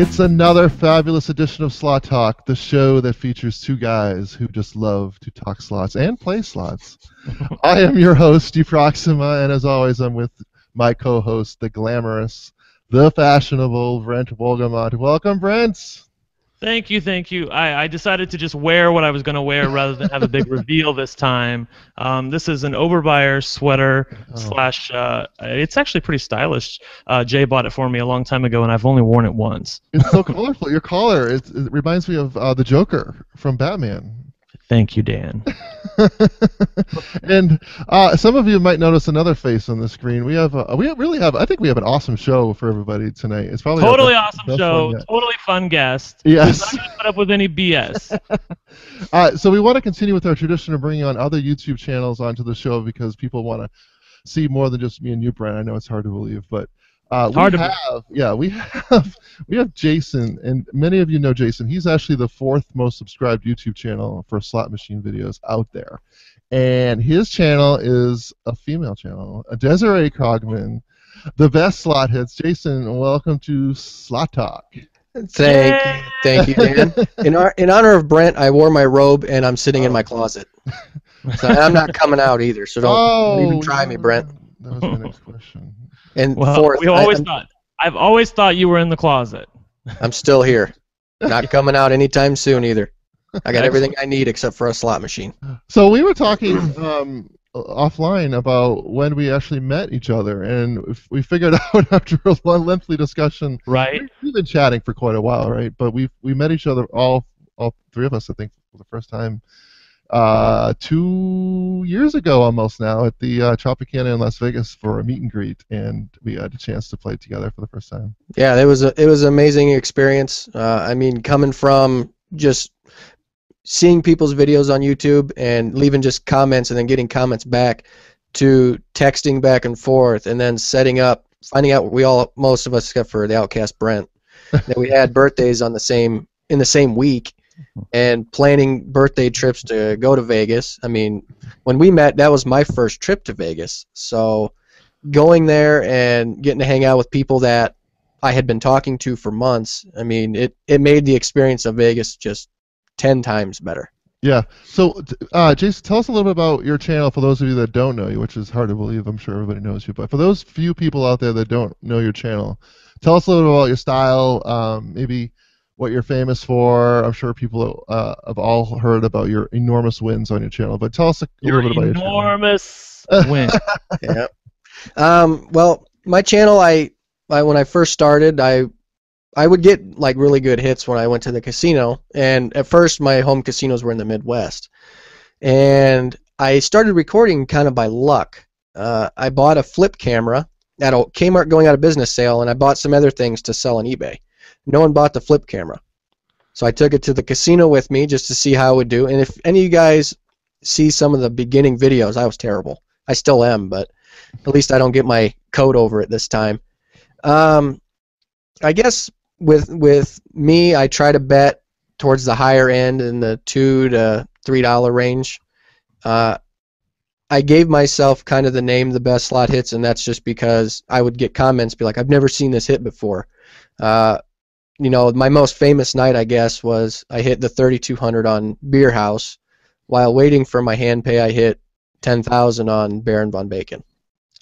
It's another fabulous edition of Slot Talk, the show that features two guys who just love to talk slots and play slots. I am your host, DProxima, and as always, I'm with my co-host, the glamorous, the fashionable BrentW. Welcome, Brent. Thank you, thank you. I decided to just wear what I was going to wear rather than have a big reveal this time. This is an Overbuyer sweater slash, it's actually pretty stylish. Jay bought it for me a long time ago, and I've only worn it once. It's so colorful. Your collar, it reminds me of the Joker from Batman. Thank you, Dan. And some of you might notice another face on the screen. I think we have an awesome show for everybody tonight. It's probably totally awesome show, totally fun guest. Yes. I'm not going to put up with any BS. So we want to continue with our tradition of bringing on other YouTube channels onto the show because people want to see more than just me and you, Brent. I know it's hard to believe, but we have Jason, and many of you know Jason. He's actually the 4th most subscribed YouTube channel for slot machine videos out there, and his channel is a female channel, a Desirae Krogman, the best slot hits. Jason, welcome to Slot Talk. Thank you, Dan. In honor of Brent, I wore my robe and I'm sitting in my closet. So I'm not coming out either. So don't even try me, Brent. That was my next question. And I've always thought you were in the closet. I'm still here. Not coming out anytime soon either. I got everything I need except for a slot machine. So we were talking offline about when we actually met each other, and we figured out after a long, lengthy discussion. Right. We've been chatting for quite a while, right? But we met each other, all three of us, I think, for the first time 2 years ago almost now at the Tropicana in Las Vegas for a meet and greet, and we had a chance to play together for the first time. Yeah, it was an amazing experience. I mean, coming from just seeing people's videos on YouTube and leaving just comments and then getting comments back to texting back and forth and then setting up, finding out most of us except for the outcast Brent, that we had birthdays in the same week. And planning birthday trips to go to Vegas. I mean, when we met, that was my first trip to Vegas. So going there and getting to hang out with people that I had been talking to for months, I mean, it made the experience of Vegas just 10 times better. Yeah. So, Jason, tell us a little bit about your channel for those of you that don't know you, which is hard to believe. I'm sure everybody knows you. But for those few people out there that don't know your channel, tell us a little bit about your style, maybe what you're famous for. I'm sure people have all heard about your enormous wins on your channel, but tell us a little bit about your channel. Enormous win. Yeah. Well, my channel, when I first started, I would get like really good hits when I went to the casino, and at first my home casinos were in the Midwest, and I started recording kind of by luck. I bought a flip camera at a Kmart going out of business sale, and I bought some other things to sell on eBay. No one bought the flip camera. So I took it to the casino with me just to see how it would do. And if any of you guys see some of the beginning videos, I was terrible. I still am, but at least I don't get my coat over it this time. I guess with me, I try to bet towards the higher end in the $2 to $3 range. I gave myself kind of the name The Best Slot Hits, and that's just because I would get comments be like, I've never seen this hit before. You know, my most famous night, I guess, was I hit the 3,200 on Beer House. While waiting for my hand pay, I hit 10,000 on Baron von Bacon.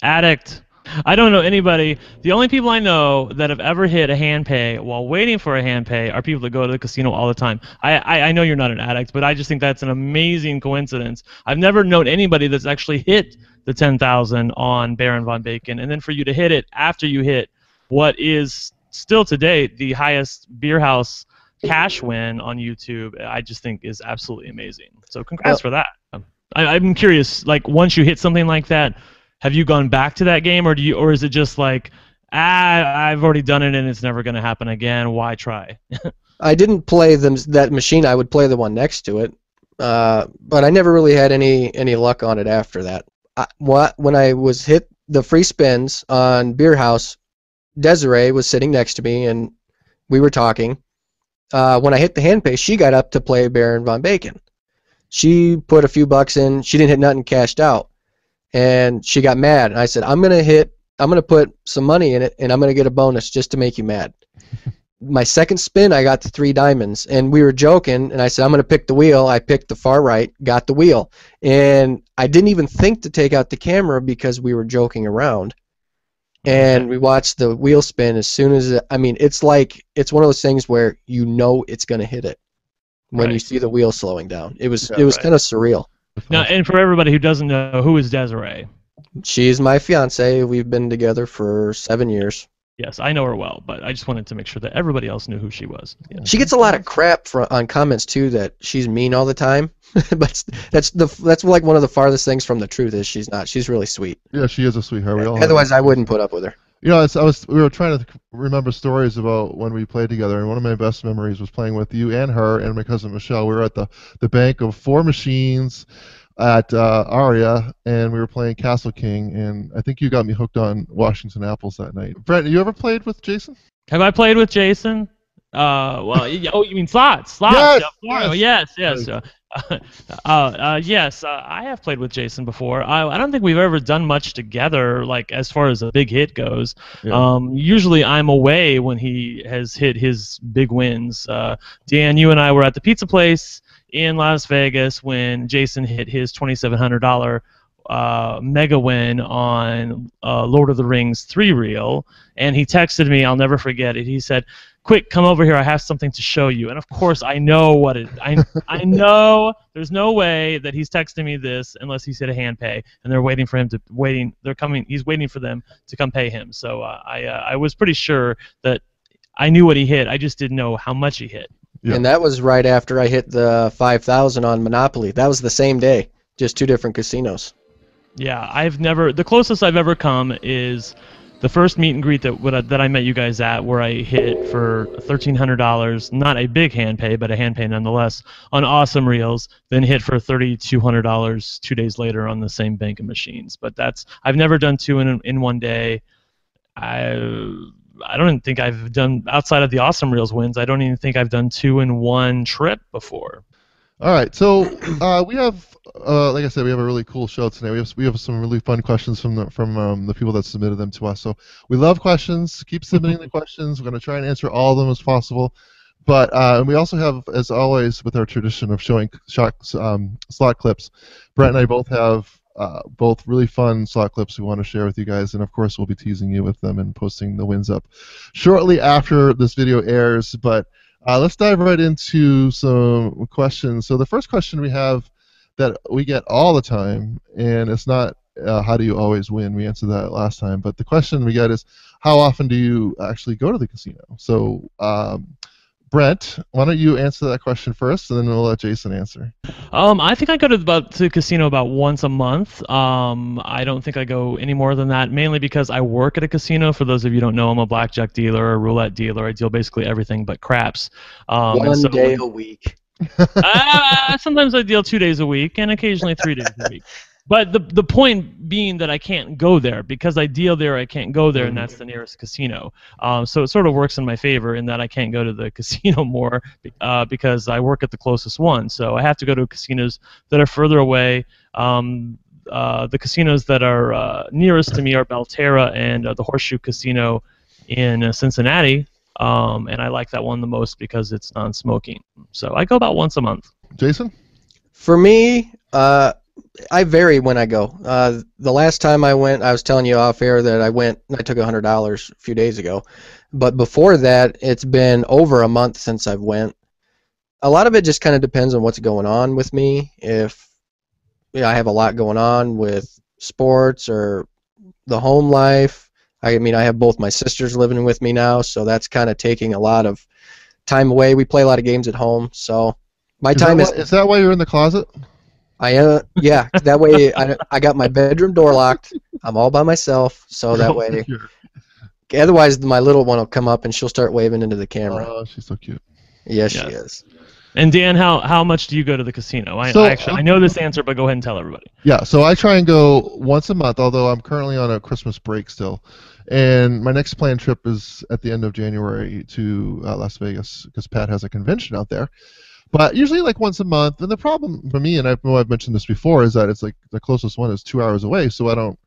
Addict. I don't know anybody. The only people I know that have ever hit a hand pay while waiting for a hand pay are people that go to the casino all the time. I know you're not an addict, but I just think that's an amazing coincidence. I've never known anybody that's actually hit the 10,000 on Baron von Bacon, and then for you to hit it after you hit what is still today the highest Beer House cash win on YouTube, I just think is absolutely amazing. So congrats for that. I'm curious, like once you hit something like that, have you gone back to that game, or is it just like, I've already done it and it's never going to happen again, why try? I didn't play that machine. I would play the one next to it, but I never really had any luck on it after that. When I was hit the free spins on Beer House, Desirae was sitting next to me, and we were talking. When I hit the hand pay, she got up to play Baron von Bacon. She put a few bucks in. She didn't hit nothing, cashed out, and she got mad. And I said, I'm gonna put some money in it, and I'm gonna get a bonus just to make you mad. my second spin, I got the 3 diamonds, and we were joking, and I said, I'm going to pick the wheel. I picked the far right, got the wheel, and I didn't even think to take out the camera because we were joking around. And we watched the wheel spin as soon as I mean, it's like it's one of those things where you know it's going to hit it when you see the wheel slowing down. It was kind of surreal. Now, and for everybody who doesn't know, who is Desirae? She's my fiance. We've been together for 7 years. Yes, I know her well, but I just wanted to make sure that everybody else knew who she was. Yeah. She gets a lot of crap on comments too, that she's mean all the time. But that's like one of the farthest things from the truth is she's not. She's really sweet. Yeah, she is a sweetheart. Otherwise, I wouldn't put up with her. You know, we were trying to remember stories about when we played together, and one of my best memories was playing with you and her and my cousin Michelle. We were at the bank of 4 machines at Aria, and we were playing Castle King, and I think you got me hooked on Washington Apples that night. Brent, you ever played with Jason? Have I played with Jason? Well, oh, you mean slots? Yes, yes. Yes, I have played with Jason before. I don't think we've ever done much together, like as far as a big hit goes. Yeah. Usually I'm away when he has hit his big wins. Dan, you and I were at the pizza place in Las Vegas when Jason hit his $2,700 mega win on Lord of the Rings 3 reel, and he texted me. I'll never forget it. He said, "Quick, come over here. I have something to show you." And of course, I know what it. I know there's no way that he's texting me this unless he's hit a hand pay, and they're waiting for him to They're coming. He's waiting for them to come pay him. So I was pretty sure that I knew what he hit. I just didn't know how much he hit. Yeah. And that was right after I hit the 5,000 on Monopoly. That was the same day, just 2 different casinos. Yeah, the closest I've ever come is the first meet and greet that I met you guys at, where I hit for $1,300, not a big hand pay, but a hand pay nonetheless, on awesome reels, then hit for $3,200 2 days later on the same bank of machines. But I've never done 2 in one day. I don't even think I've done, outside of the awesome reels wins, I don't even think I've done 2 in one trip before. All right, so we have, like I said, we have a really cool show today. We have some really fun questions from the people that submitted them to us. So we love questions. Keep submitting the questions. We're going to try and answer all of them as possible. But we also have, as always, with our tradition of showing slot clips, Brent and I both have both really fun slot clips we want to share with you guys, and of course we'll be teasing you with them and posting the wins up shortly after this video airs. But let's dive right into some questions. So the first question we have that we get all the time, and it's not how do you always win? We answered that last time. But the question we get is, how often do you actually go to the casino? So Brent, why don't you answer that question first, and then we'll let Jason answer. I think I go to the casino about once a month. I don't think I go any more than that, mainly because I work at a casino. For those of you who don't know, I'm a blackjack dealer, a roulette dealer. I deal basically everything but craps. One day a week. Sometimes I deal 2 days a week, and occasionally 3 days a week. But the point being that I can't go there. Because I deal there, I can't go there, and that's the nearest casino. So it sort of works in my favor in that I can't go to the casino more because I work at the closest one. So I have to go to casinos that are further away. The casinos that are nearest to me are Belterra and the Horseshoe Casino in Cincinnati. And I like that one the most because it's non-smoking. So I go about once a month. Jason? For me, I vary when I go. The last time I went, I was telling you off air that I took $100 a few days ago. But before that, it's been over a month since I've went. A lot of it just kind of depends on what's going on with me. If I have a lot going on with sports or the home life. I mean, I have both my sisters living with me now, so that's kind of taking a lot of time away. We play a lot of games at home, so my time is... Is that why you're in the closet? Yeah, that way I got my bedroom door locked. I'm all by myself, so that way. Otherwise, my little one will come up and she'll start waving into the camera. Oh, she's so cute. Yes, she is. And Dan, how much do you go to the casino? I know this answer, but go ahead and tell everybody. Yeah, so I try and go once a month, although I'm currently on a Christmas break still. And my next planned trip is at the end of January to Las Vegas because Pat has a convention out there. But usually like once a month. And the problem for me, and I know I've mentioned this before, is that it's like the closest one is 2 hours away, so I don't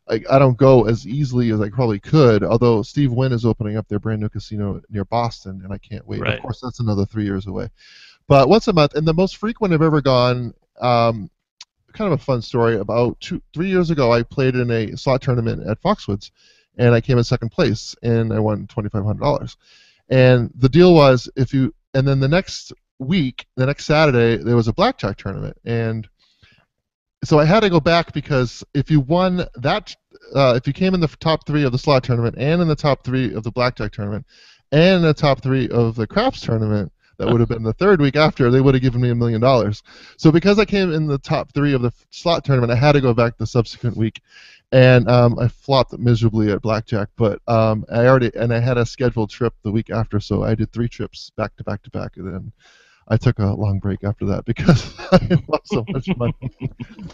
I don't go as easily as I probably could. Although Steve Wynn is opening up their brand new casino near Boston, and I can't wait. Right. Of course, that's another 3 years away. But once a month, and the most frequent I've ever gone. Kind of a fun story. About 3 years ago, I played in a slot tournament at Foxwoods, and I came in second place, and I won $2,500. And the deal was, and then the next week, the next Saturday, there was a blackjack tournament, and so I had to go back because if you won that, if you came in the top 3 of the slot tournament, and in the top 3 of the blackjack tournament, and in the top 3 of the craps tournament, that would have been the third week after, they would have given me $1 million. So because I came in the top 3 of the slot tournament, I had to go back the subsequent week, and I flopped miserably at blackjack. But I had a scheduled trip the week after, so I did 3 trips back to back to back, and then I took a long break after that because I lost so much money.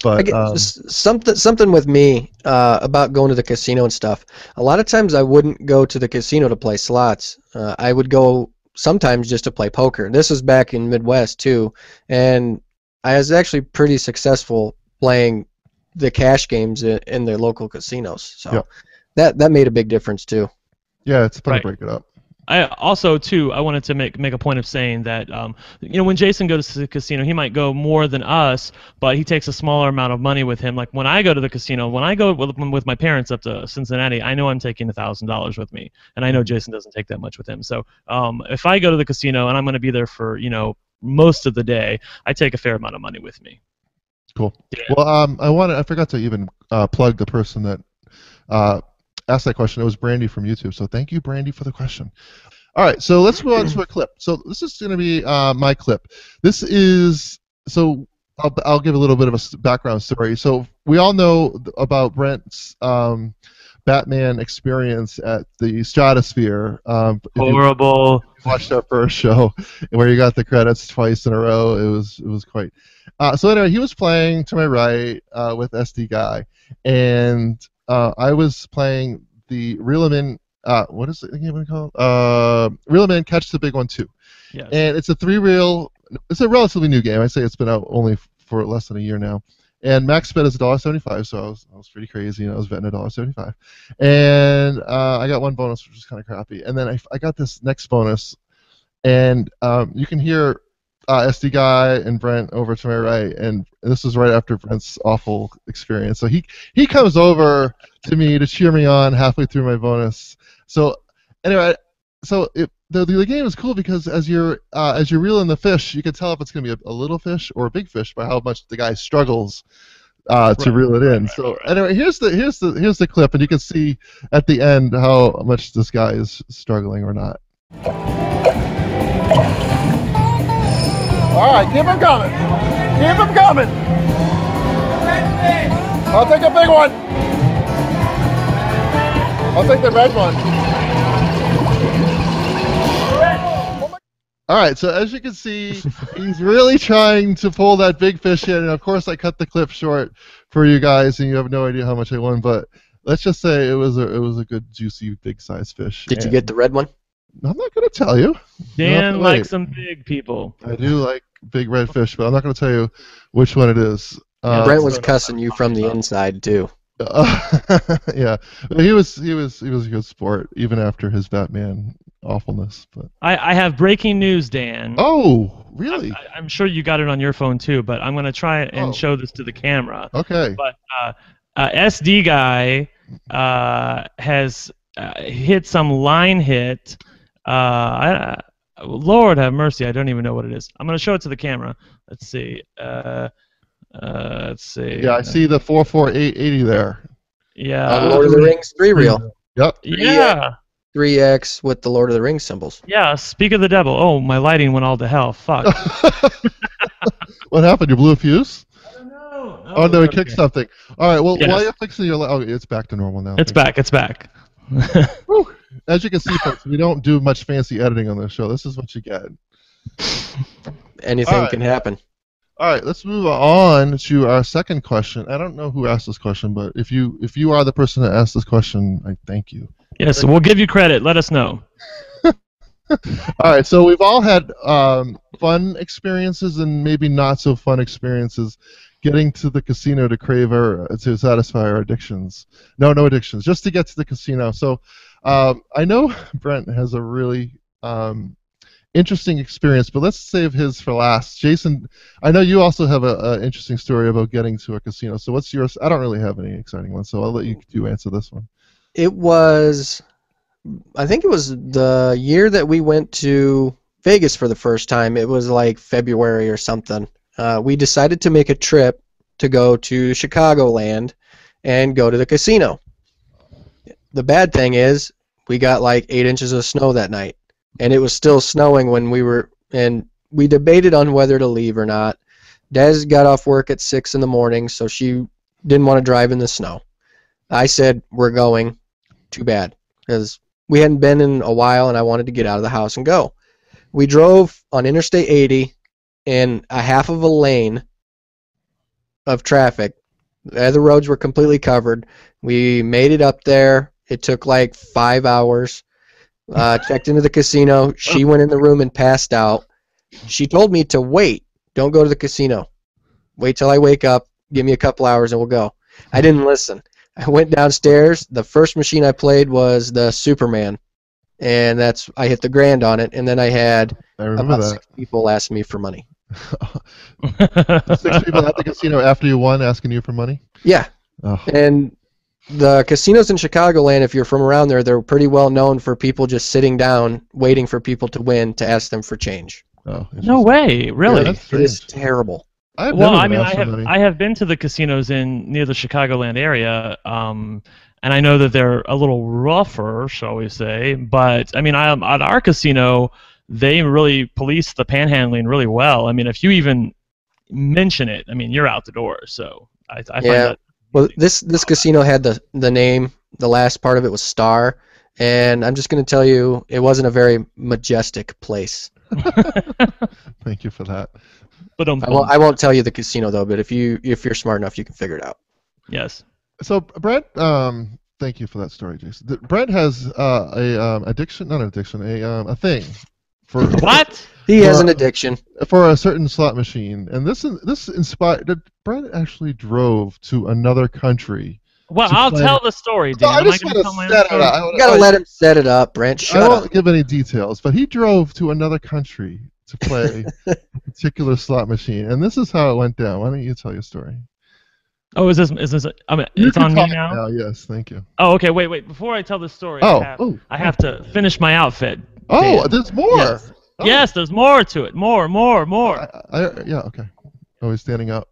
But something with me about going to the casino and stuff. A lot of times I wouldn't go to the casino to play slots. I would go sometimes just to play poker. This was back in Midwest too, and I was actually pretty successful playing the cash games in the local casinos. So that made a big difference too. Yeah, it's fun to break it up. I also too, I wanted to make a point of saying that when Jason goes to the casino, he might go more than us, but he takes a smaller amount of money with him. Like when I go to the casino, when I go with my parents up to Cincinnati, I know I'm taking $1,000 with me, and I know Jason doesn't take that much with him. So if I go to the casino and I'm going to be there for most of the day, I take a fair amount of money with me. Cool. Yeah. Well, I forgot to even plug the person that asked that question. It was Brandy from YouTube. So thank you, Brandy, for the question. All right, so let's move on to a clip. So this is going to be my clip. This is I'll give a little bit of a background story. So we all know about Brent's Batman experience at the Stratosphere. Horrible. If you watched our first show where you got the credits twice in a row. It was quite. So anyway, he was playing to my right with SD Guy, and I was playing the Reelman. What is the game called? Reelman Catch the Big One 2. Yes. And it's a 3-reel. It's a relatively new game. I say it's been out only for less than a year now. And max bet is $1.75, so I was pretty crazy. I was betting $1.75. And I got one bonus, which was kind of crappy. And then I got this next bonus, and you can hear SD Guy and Brent over to my right, and this was right after Brent's awful experience. So he comes over to me to cheer me on halfway through my bonus. So anyway, the game is cool because as you're reeling the fish, you can tell if it's going to be a little fish or a big fish by how much the guy struggles to reel it in. So anyway, here's the clip, and you can see at the end how much this guy is struggling or not. All right, keep him coming. Keep him coming. I'll take a big one. I'll take the red one. All right, so as you can see, he's really trying to pull that big fish in, and of course I cut the clip short for you guys, and you have no idea how much I won. But let's just say it was a good, juicy, big-sized fish. Did you get the red one? I'm not going to tell you. Dan likes some big people. I do like big red fish, but I'm not going to tell you which one it is. Brent was cussing you from the inside too. Yeah, he was a good sport even after his Batman awfulness. But I have breaking news, Dan. Oh, really? I'm sure you got it on your phone too, but I'm going to try and show this to the camera. Okay. But SD Guy has hit some line hit. Lord have mercy, I don't even know what it is. I'm going to show it to the camera. Let's see. Let's see. Yeah, I see the 44880 there. Yeah. Lord of the Rings 3-reel. Yep. Yeah. 3X with the Lord of the Rings symbols. Yeah, speak of the devil. Oh, my lighting went all to hell. Fuck. What happened? You blew a fuse? I don't know. Oh, no, he kicked something. All right, well, Yes. while you're fixing your light, oh, it's back to normal now. It's back. It's back. Whew. As you can see, folks, we don't do much fancy editing on this show. This is what you get. Anything can happen. All right, let's move on to our second question. I don't know who asked this question, but if you are the person that asked this question, I thank you. Yes, we'll give you credit. Let us know. All right, so we've all had fun experiences and maybe not so fun experiences getting to the casino to satisfy our addictions. No addictions, just to get to the casino. So I know Brent has a really interesting experience, but let's save his for last. Jason, I know you also have an interesting story about getting to a casino. So what's yours? I don't really have any exciting ones, so I'll let you answer this one. I think it was the year that we went to Vegas for the first time. It was like February or something. We decided to make a trip to go to Chicagoland and go to the casino. The bad thing is we got like 8 inches of snow that night, and it was still snowing when we debated on whether to leave or not. Des got off work at 6 in the morning, so she didn't want to drive in the snow. I said, we're going. Too bad, because we hadn't been in a while, and I wanted to get out of the house and go. We drove on Interstate 80 in a half of a lane of traffic. The other roads were completely covered. We made it up there. It took like 5 hours. Checked into the casino. She went in the room and passed out. She told me to wait. Don't go to the casino. Wait till I wake up. Give me a couple hours and we'll go. I didn't listen. I went downstairs. The first machine I played was the Superman, and I hit the grand on it. And then I had about 6 people ask me for money. 6 people at the casino after you won asking you for money? Yeah. Oh. And the casinos in Chicagoland, if you're from around there, they're pretty well known for people just sitting down waiting for people to win to ask them for change. Oh, no way, really? Yeah, it is terrible. I have been to the casinos near the Chicagoland area, and I know that they're a little rougher, shall we say. But I mean, at our casino, they really police the panhandling really well. I mean, if you even mention it, I mean, you're out the door. So I find that. Well, this casino had the name. The last part of it was Star, and I'm just going to tell you, it wasn't a very majestic place. Thank you for that. But I won't tell you the casino though. But if you're smart enough, you can figure it out. Yes. So Brent, thank you for that story, Jason. Brent has a thing for what? He has an addiction for a certain slot machine, and this inspired. Brent actually drove to another country. Well, I'll tell the story, Dan. I just want to set it up. You gotta let him set it up, Brent. I won't give any details, but he drove to another country to play a particular slot machine, and this is how it went down. Why don't you tell your story? Oh, is this? I mean, it's on me now. Yes, thank you. Oh, okay. Wait. Before I tell the story, I have to finish my outfit. Oh, Dan. there's more. Yes. Oh. Yes, there's more to it. More. Yeah. Okay. Oh, he's standing up.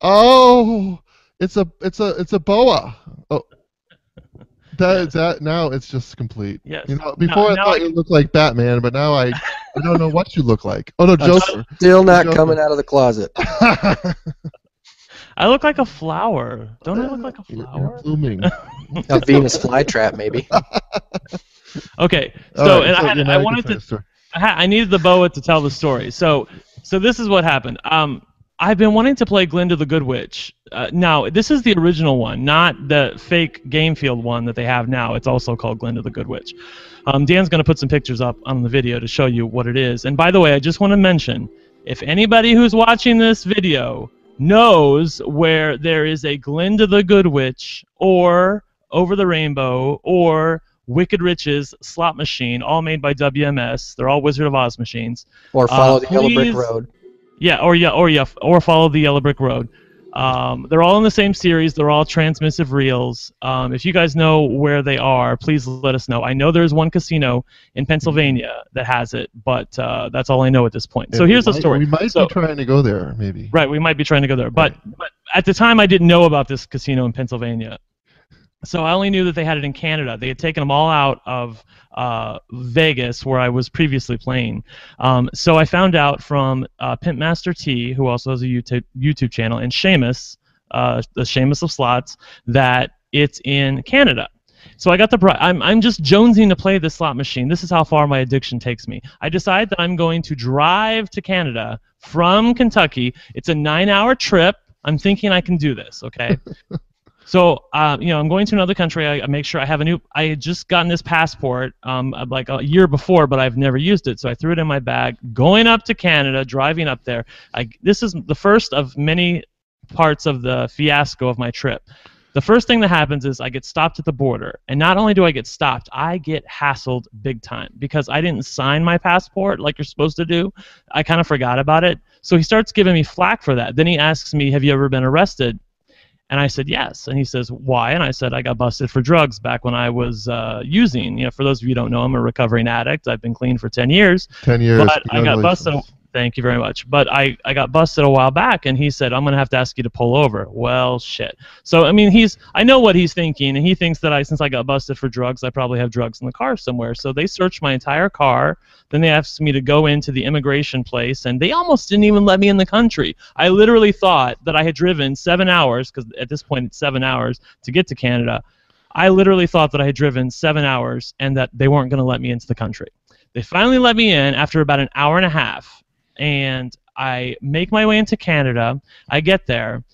Oh, it's a boa. Oh. That now it's just complete. Yes. You know, before I thought you looked like Batman, but now I don't know what you look like. Oh no, Joker. Still not coming out of the closet. I look like a flower. Don't I look like a flower? You're blooming. A Venus flytrap, maybe. Okay. So, I wanted to. I needed the boa to tell the story. So this is what happened. I've been wanting to play Glinda the Good Witch. Now, this is the original one, not the fake game field one that they have now. It's also called Glinda the Good Witch. Dan's going to put some pictures up on the video to show you what it is. And by the way, I just want to mention, if anybody who's watching this video knows where there is a Glinda the Good Witch or Over the Rainbow or Wicked Riches slot machine, all made by WMS, they're all Wizard of Oz machines. Or follow the Yellow Brick Road. Or follow the Yellow Brick Road. They're all in the same series. They're all transmissive reels. If you guys know where they are, please let us know. I know there's one casino in Pennsylvania that has it, but that's all I know at this point. So here's the story. We might be trying to go there, maybe. Right, we might be trying to go there. But at the time, I didn't know about this casino in Pennsylvania. So I only knew that they had it in Canada. They had taken them all out of Vegas, where I was previously playing. So I found out from Pimpmaster T, who also has a YouTube channel, and Seamus, the Seamus of Slots, that it's in Canada. So I got I'm just jonesing to play this slot machine. This is how far my addiction takes me. I decide that I'm going to drive to Canada from Kentucky. It's a 9-hour trip. I'm thinking I can do this, okay? So, you know, I'm going to another country. I make sure I have a new. I had just gotten this passport like a year before, but I've never used it. So I threw it in my bag. Going up to Canada, driving up there. This is the first of many parts of the fiasco of my trip. The first thing that happens is I get stopped at the border, and not only do I get stopped, I get hassled big time because I didn't sign my passport like you're supposed to do. I kind of forgot about it. So he starts giving me flack for that. Then he asks me, "Have you ever been arrested?" And I said, yes. And he says, why? And I said, I got busted for drugs back when I was using. You know, for those of you who don't know, I'm a recovering addict. I've been clean for 10 years. 10 years. But I got busted. Thank you very much. But I got busted a while back, and he said, I'm going to have to ask you to pull over. Well, shit. So, I mean, I know what he's thinking, and he thinks that since I got busted for drugs, I probably have drugs in the car somewhere. So they searched my entire car. Then they asked me to go into the immigration place, and they almost didn't even let me in the country. I literally thought that I had driven 7 hours, because at this point it's 7 hours to get to Canada. I literally thought that I had driven 7 hours and that they weren't going to let me into the country. They finally let me in after about an hour and a half. And I make my way into Canada. I get there.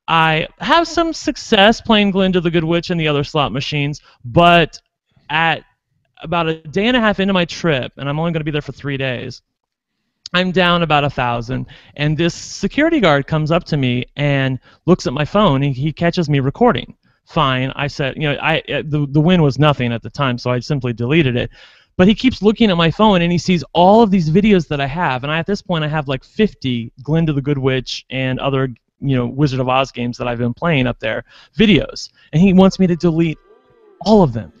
I have some success playing Glinda the Good Witch and the other slot machines, but at about a day and a half into my trip, and I'm only going to be there for 3 days, I'm down about 1,000, and this security guard comes up to me and looks at my phone. He catches me recording. Fine. I said, you know, the win was nothing at the time, so I simply deleted it. But he keeps looking at my phone, and he sees all of these videos that I have. And at this point, I have like 50 Glinda the Good Witch and other, you know, Wizard of Oz games that I've been playing up there, videos. And he wants me to delete all of them.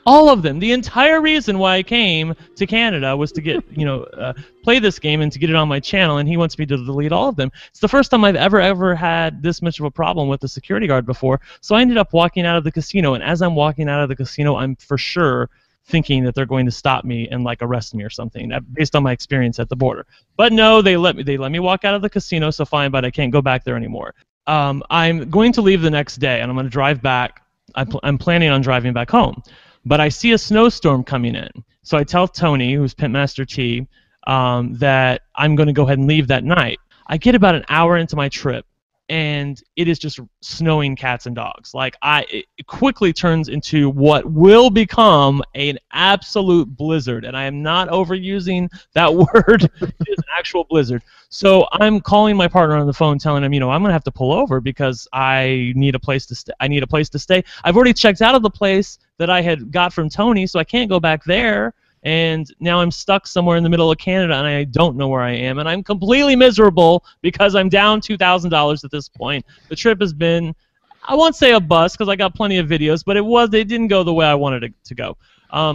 All of them. The entire reason why I came to Canada was to get, you know, play this game and to get it on my channel, and he wants me to delete all of them. It's the first time I've ever had this much of a problem with the security guard before. So I ended up walking out of the casino, and as I'm walking out of the casino, I'm for sure thinking that they're going to stop me and like arrest me or something, based on my experience at the border. But no, they let me walk out of the casino, so fine, but I can't go back there anymore. I'm going to leave the next day, and I'm going to drive back. I'm planning on driving back home, but I see a snowstorm coming in. So I tell Tony, who's Pitmaster T, that I'm going to go ahead and leave that night. I get about an hour into my trip, and it is just snowing cats and dogs. Like, it quickly turns into what will become an absolute blizzard, and I am not overusing that word. It is an actual blizzard. So I'm calling my partner on the phone, telling him, you know, I'm gonna have to pull over because I need a place to stay. I've already checked out of the place that I had got from Tony, so I can't go back there. And now I'm stuck somewhere in the middle of Canada, and I don't know where I am, and I'm completely miserable because I'm down $2,000 at this point. The trip has been, I won't say a bust because I got plenty of videos, but it didn't go the way I wanted it to go.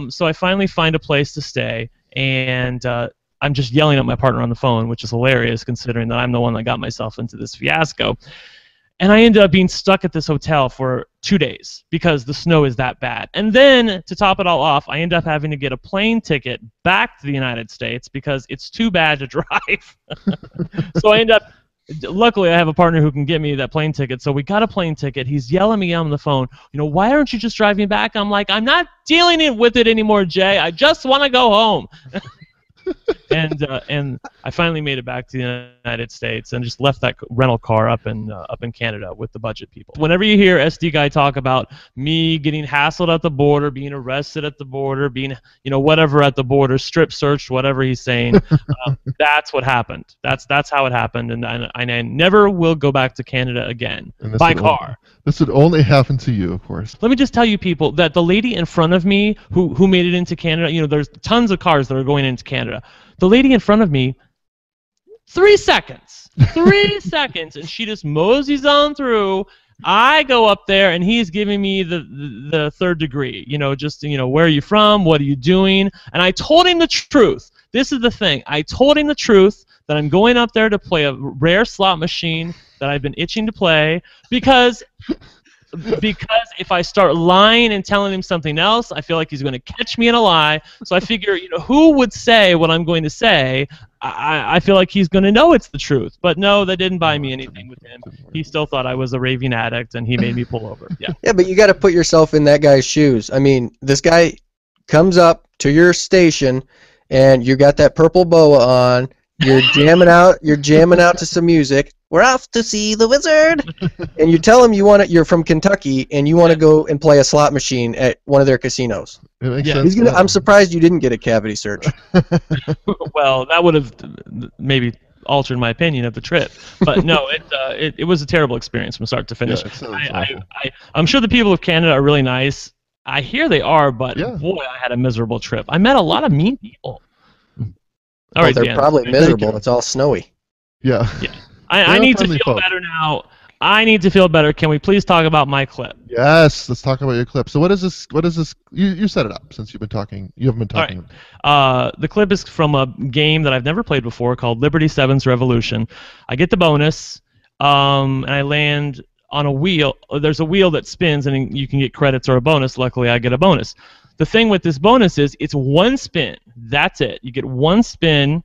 So I finally find a place to stay, and I'm just yelling at my partner on the phone, which is hilarious considering that I'm the one that got myself into this fiasco. And I ended up being stuck at this hotel for 2 days because the snow is that bad. And then, to top it all off, I end up having to get a plane ticket back to the United States because it's too bad to drive. So I end up, luckily I have a partner who can get me that plane ticket. So we got a plane ticket. He's yelling at me on the phone, you know, why aren't you just driving back? I'm like, I'm not dealing with it anymore, Jay. I just want to go home. And I finally made it back to the United States and just left that rental car up in Canada with the budget people. Whenever you hear SD Guy talk about me getting hassled at the border, being arrested at the border, being, you know, whatever at the border, strip searched, whatever he's saying, that's what happened. That's how it happened, and I never will go back to Canada again by car. This would only happen to you, of course. Let me just tell you, people, that the lady in front of me who made it into Canada, you know, there's tons of cars that are going into Canada. The lady in front of me, 3 seconds, 3 seconds, and she just moseys on through. I go up there, and he's giving me the third degree, you know, just, you know, where are you from, what are you doing? And I told him the truth. This is the thing. I told him the truth, that I'm going up there to play a rare slot machine that I've been itching to play, because if I start lying and telling him something else, I feel like he's going to catch me in a lie. So I figure, you know, who would say what I'm going to say? I feel like he's going to know it's the truth. But no, that didn't buy me anything with him. He still thought I was a raving addict, and he made me pull over. Yeah. Yeah, but you got to put yourself in that guy's shoes. I mean, this guy comes up to your station, and you got that purple boa on. You're jamming out. You're jamming out to some music. we're off to see the wizard. And you tell them you're from Kentucky and you want to go and play a slot machine at one of their casinos. It makes sense. I'm surprised you didn't get a cavity search. Well, that would have maybe altered my opinion of the trip, but no, it was a terrible experience from start to finish. I'm sure the people of Canada are really nice. I hear they are, but boy, I had a miserable trip. I met a lot of mean people. All right, they're Dan. probably miserable. It's all snowy. Yeah. I need to feel better now. I need to feel better. Can we please talk about my clip? Yes, let's talk about your clip. So what is this? What is this? You set it up since you've been talking. You haven't been talking. All right. The clip is from a game that I've never played before called Liberty 7's Revolution. I get the bonus, and I land on a wheel. There's a wheel that spins, and you can get credits or a bonus. Luckily, I get a bonus. The thing with this bonus is it's one spin. That's it. You get one spin.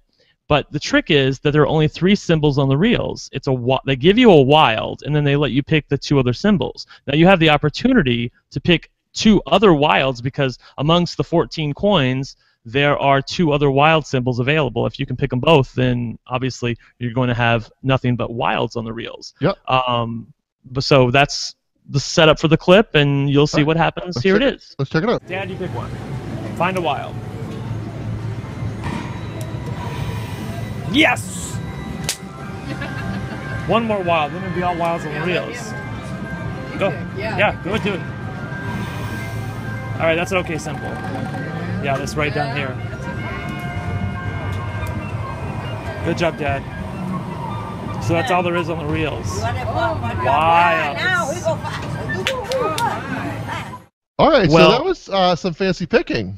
But the trick is that there are only 3 symbols on the reels. They give you a wild, and then they let you pick the 2 other symbols. Now you have the opportunity to pick 2 other wilds because amongst the 14 coins, there are 2 other wild symbols available. If you can pick them both, then obviously you're going to have nothing but wilds on the reels. Yep. So that's the setup for the clip, and you'll see what happens. Here it is. Let's check it out. Dad, you pick one. Find a wild. Yes! One more wild, then it'll be all wilds on the reels. Go. Yeah, go do it. Alright, that's an okay symbol. Yeah, that's right down here. Good job, Dad. So that's all there is on the reels. Wilds. Alright, so that was some fancy picking.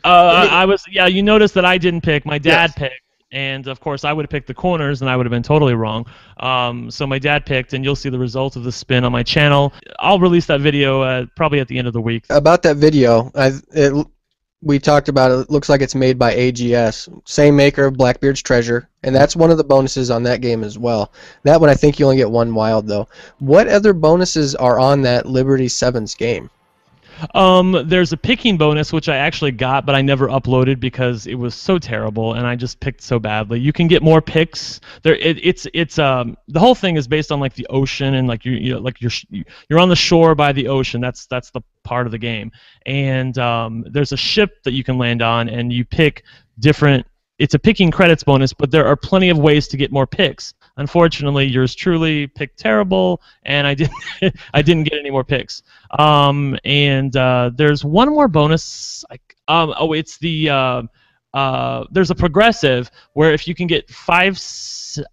You noticed that I didn't pick, my dad picked. And of course, I would have picked the corners, and I would have been totally wrong. So my dad picked, and you'll see the result of the spin on my channel. I'll release that video probably at the end of the week. About that video, we talked about it. It looks like it's made by AGS, same maker of Blackbeard's Treasure, and that's one of the bonuses on that game as well. That one, I think you only get 1 wild though. What other bonuses are on that Liberty 7's game? There's a picking bonus which I actually got, but I never uploaded because it was so terrible and I just picked so badly. You can get more picks. The whole thing is based on like the ocean and like you're on the shore by the ocean. That's the part of the game. And there's a ship that you can land on, and you pick different. It's a picking credits bonus, but there are plenty of ways to get more picks. Unfortunately, yours truly picked terrible, and I didn't get any more picks. There's one more bonus. It's the there's a progressive where if you can get 5.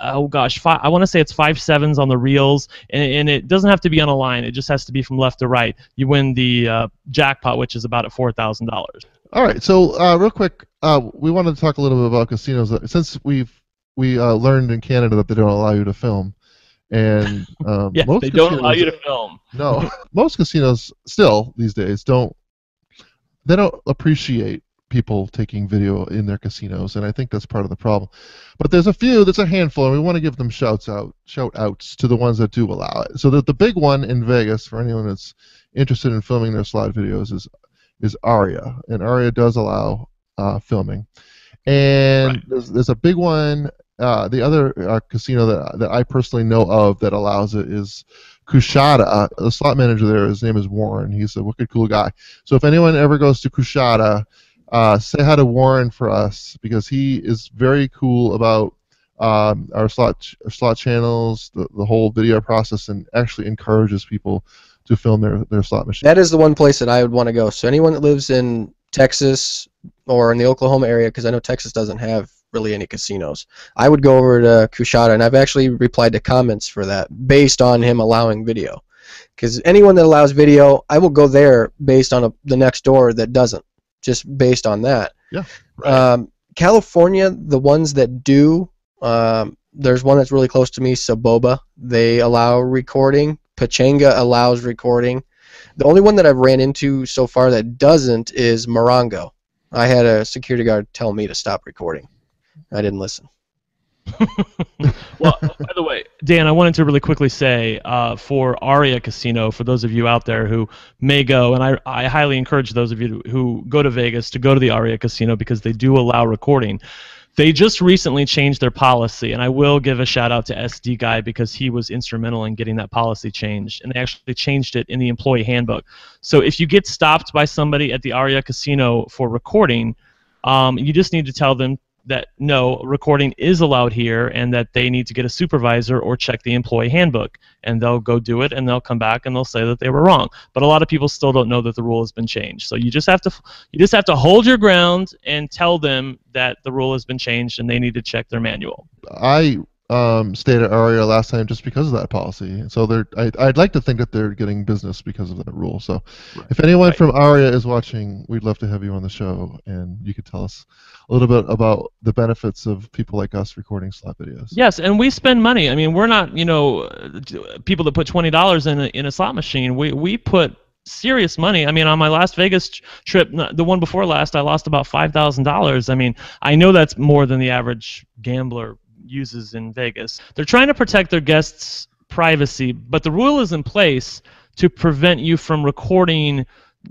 I want to say it's 5 7s on the reels, and it doesn't have to be on a line. It just has to be from left to right. You win the jackpot, which is about at $4,000. All right, so real quick, we wanted to talk a little bit about casinos. Since we learned in Canada that they don't allow you to film, and most they don't allow you to film. No, most casinos still these days don't appreciate people taking video in their casinos, and I think that's part of the problem. But there's a handful, and we want to give them shout outs to the ones that do allow it. So that the big one in Vegas, for anyone that's interested in filming their slot videos, is Aria, and Aria does allow filming. And there's a big one. The other casino that I personally know of that allows it is Kushada. The slot manager there, his name is Warren. He's a wicked cool guy. So if anyone ever goes to Kushada, say hi to Warren for us, because he is very cool about our slot channels, the whole video process, and actually encourages people to film their slot machine. That is the one place that I would want to go. So anyone that lives in Texas or in the Oklahoma area, because I know Texas doesn't have really any casinos, I would go over to Kushada, and I've actually replied to comments for that based on him allowing video. Because anyone that allows video, I will go there based on the next door that doesn't, just based on that. Yeah. Right. California, the ones that do, there's one that's really close to me, Saboba. They allow recording. Pachanga allows recording. The only one that I've ran into so far that doesn't is Morongo. I had a security guard tell me to stop recording. I didn't listen. Well, by the way, Dan, I wanted to really quickly say for Aria Casino, for those of you out there who may go, and I highly encourage those of you who go to Vegas to go to the Aria Casino because they do allow recording. They just recently changed their policy, and I will give a shout out to SD Guy because he was instrumental in getting that policy changed, and they actually changed it in the employee handbook. So if you get stopped by somebody at the Aria Casino for recording, you just need to tell them that no, recording is allowed here and that they need to get a supervisor or check the employee handbook, and they'll go do it and they'll come back and they'll say that they were wrong. But a lot of people still don't know that the rule has been changed. So you just have to hold your ground and tell them that the rule has been changed and they need to check their manual. I stayed at Aria last time just because of that policy. So I'd like to think that they're getting business because of that rule. So if anyone from Aria is watching, we'd love to have you on the show, and you could tell us a little bit about the benefits of people like us recording slot videos. Yes, and we spend money. I mean, we're not, people that put $20 in a slot machine. We put serious money. I mean, on my Las Vegas trip, the one before last, I lost about $5,000. I mean, I know that's more than the average gambler uses in Vegas. They're trying to protect their guests' privacy, but the rule is in place to prevent you from recording,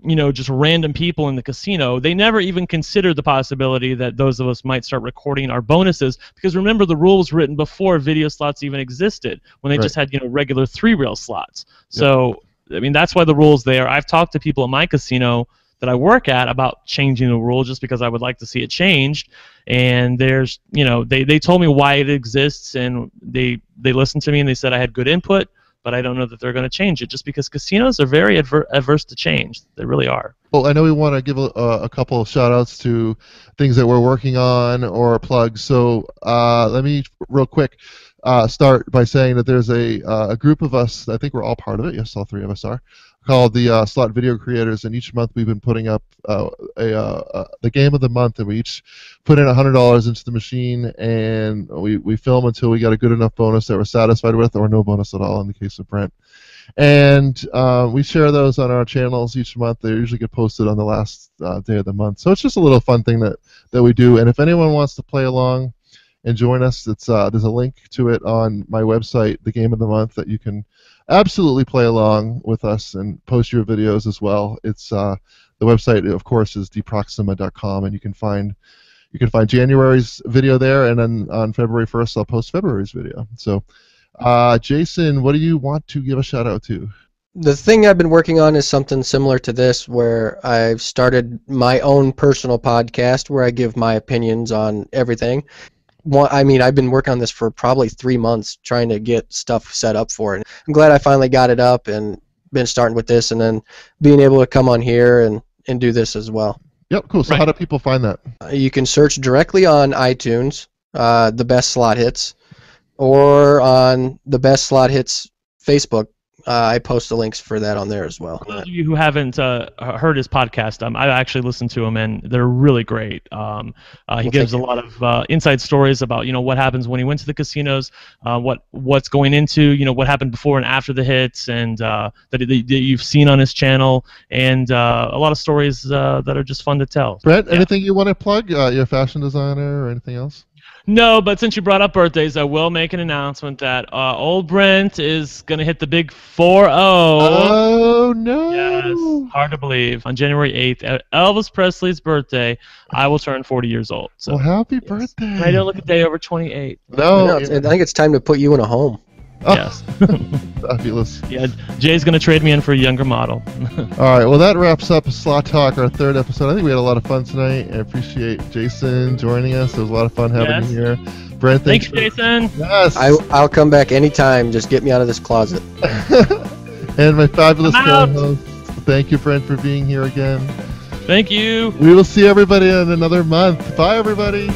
just random people in the casino. They never even considered the possibility that those of us might start recording our bonuses, because remember, the rule was written before video slots even existed, when they just had, regular 3-reel slots. So, I mean, that's why the rule's there. I've talked to people at my casino that I work at about changing the rule just because I would like to see it changed. And there's, they told me why it exists, and they listened to me and they said I had good input, but I don't know that they're going to change it just because casinos are very adverse to change. They really are. Well, I know we want to give a couple of shout-outs to things that we're working on or plugs. So let me, real quick, start by saying that there's a group of us, I think we're all part of it, yes, all 3 of us are, called the Slot Video Creators, and each month we've been putting up the game of the month, and we each put in $100 into the machine, and we film until we got a good enough bonus that we're satisfied with, or no bonus at all in the case of Brent. And we share those on our channels each month. They usually get posted on the last day of the month. So it's just a little fun thing that we do, and if anyone wants to play along and join us, there's a link to it on my website, the game of the month, that you can absolutely play along with us and post your videos as well. It's the website, of course, is DProxima.com, and you can find January's video there, and then on February 1st I'll post February's video. So Jason, what do you want to give a shout out to? The thing I've been working on is something similar to this, where I've started my own personal podcast where I give my opinions on everything. I mean, I've been working on this for probably 3 months, trying to get stuff set up for it. I'm glad I finally got it up and been starting with this, and then being able to come on here and do this as well. Yep, cool. So how do people find that? You can search directly on iTunes, the Best Slot Hits, or on the Best Slot Hits Facebook. I post the links for that on there as well. For those of you who haven't heard his podcast, I actually listened to him, and they're really great. He gives a lot of inside stories about what happens when he went to the casinos, what's going into what happened before and after the hits, and that you've seen on his channel, and a lot of stories that are just fun to tell. Brent, anything you want to plug? You're a fashion designer or anything else? No, but since you brought up birthdays, I will make an announcement that old Brent is going to hit the big 4-0. Oh, no. Yes, hard to believe. On January 8th, at Elvis Presley's birthday, I will turn 40 years old. So, well, happy birthday. I don't look a day over 28. No. I think it's time to put you in a home. Oh. Yes. Fabulous. Yeah, Jay's going to trade me in for a younger model. All right, well, that wraps up Slot Talk, our 3rd episode. I think we had a lot of fun tonight. I appreciate Jason joining us. It was a lot of fun having you here. Brent, thanks, Jason. Yes. I'll come back anytime. Just get me out of this closet. And my fabulous co-host. Thank you, Brent, for being here again. Thank you. We will see everybody in another month. Bye, everybody.